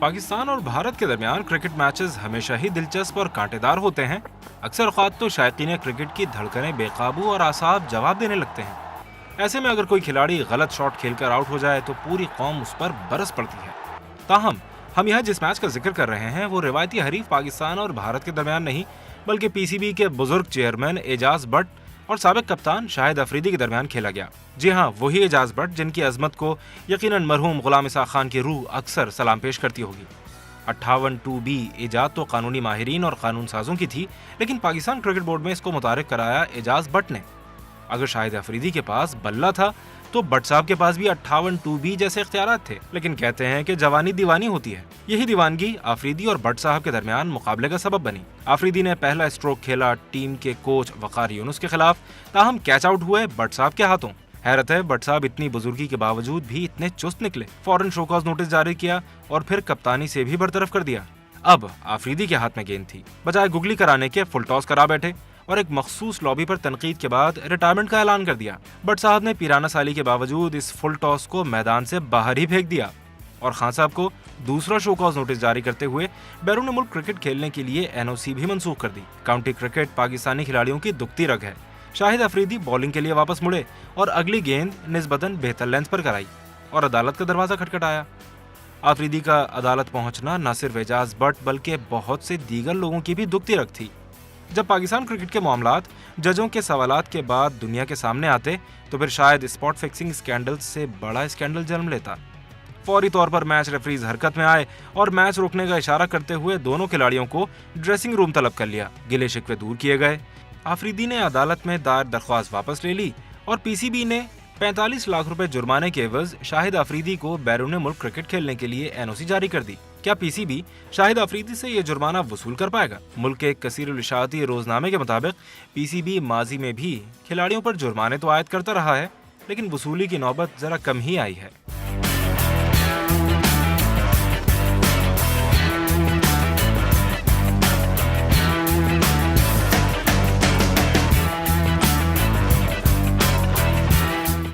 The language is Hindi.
पाकिस्तान और भारत के दरमियान क्रिकेट मैचेस हमेशा ही दिलचस्प और कांटेदार होते हैं। अक्सर औक़ात तो शायकीन क्रिकेट की धड़कनें बेकाबू और आसाब जवाब देने लगते हैं। ऐसे में अगर कोई खिलाड़ी गलत शॉट खेलकर आउट हो जाए तो पूरी कौम उस पर बरस पड़ती है। ताहम हम यहाँ जिस मैच का जिक्र कर रहे हैं वो रिवायती हरीफ पाकिस्तान और भारत के दरमियान नहीं, बल्कि पीसीबी के बुजुर्ग चेयरमैन एजाज बट और साबिक कप्तान शाहिद अफरीदी के दरमियान खेला गया। जी हाँ, वही एजाज बट जिनकी अजमत को यकीनन मरहूम गुलाम इसाक खान की रूह अक्सर सलाम पेश करती होगी। 58 2B ईजाद तो कानूनी माहिरीन और कानून साजों की थी, लेकिन पाकिस्तान क्रिकेट बोर्ड में इसको मुतारिफ कराया एजाज बट ने। अगर शाहिद अफरीदी के पास बल्ला था तो बट साहब के पास भी 58 2B जैसे इख्तियारात थे, लेकिन कहते हैं कि जवानी दीवानी होती है। यही दीवानगी अफरीदी और बट साहब के दरमियान मुकाबले का सबब बनी। अफरीदी ने पहला स्ट्रोक खेला टीम के कोच वकार यूनुस के खिलाफ, ताहम कैच आउट हुए बट साहब के हाथों। हैरत है, बट साहब इतनी बुजुर्गी के बावजूद भी इतने चुस्त निकले। फौरन शोकॉज नोटिस जारी किया और फिर कप्तानी से भी बरतरफ कर दिया। अब अफरीदी के हाथ में गेंद थी, बजाय गुगली कराने के फुल टॉस करा बैठे और एक मखसूस लॉबी पर तनकीद के बाद रिटायरमेंट का ऐलान कर दिया। बट साहब ने पीराना साली के बावजूद इस फुल टॉस को मैदान से बाहर ही फेंक दिया और खान साहब को दूसरा शोकॉज नोटिस जारी करते हुए बैरून मुल्क क्रिकेट खेलने के लिए NOC भी मंसूख कर दी। काउंटी क्रिकेट पाकिस्तानी खिलाड़ियों की दुखती रग है। शाहिद अफरीदी बॉलिंग के लिए वापस मुड़े और अगली गेंद निस्बतन बेहतर लेंथ पर कराई और अदालत का दरवाजा खटखटाया। अफरीदी का अदालत पहुंचना न सिर्फ एजाज बट बल्कि बहुत से दीगर लोगों की भी दुखती रग थी। जब पाकिस्तान क्रिकेट के मामलात जजों के सवालात के बाद दुनिया के सामने आते तो फिर शायद स्पॉट फिक्सिंग स्कैंडल से बड़ा स्कैंडल जन्म लेता। फौरी तौर पर मैच रेफरीज हरकत में आए और मैच रोकने का इशारा करते हुए दोनों खिलाड़ियों को ड्रेसिंग रूम तलब कर लिया। गिले शिकवे दूर किए गए। अफरीदी ने अदालत में दायर दरख्वास्त वापस ले ली और पीसीबी ने 45 लाख रुपए जुर्माने के एवज शाहिद अफरीदी को बैरून मुल्क क्रिकेट खेलने के लिए NOC जारी कर दी। क्या पीसीबी शाहिद अफरीदी से ये जुर्माना वसूल कर पाएगा? मुल्क के कसीरुल इशाअती रोजनामे के मुताबिक पीसीबी माजी में भी खिलाड़ियों पर जुर्माने तो आयद करता रहा है, लेकिन वसूली की नौबत जरा कम ही आई है।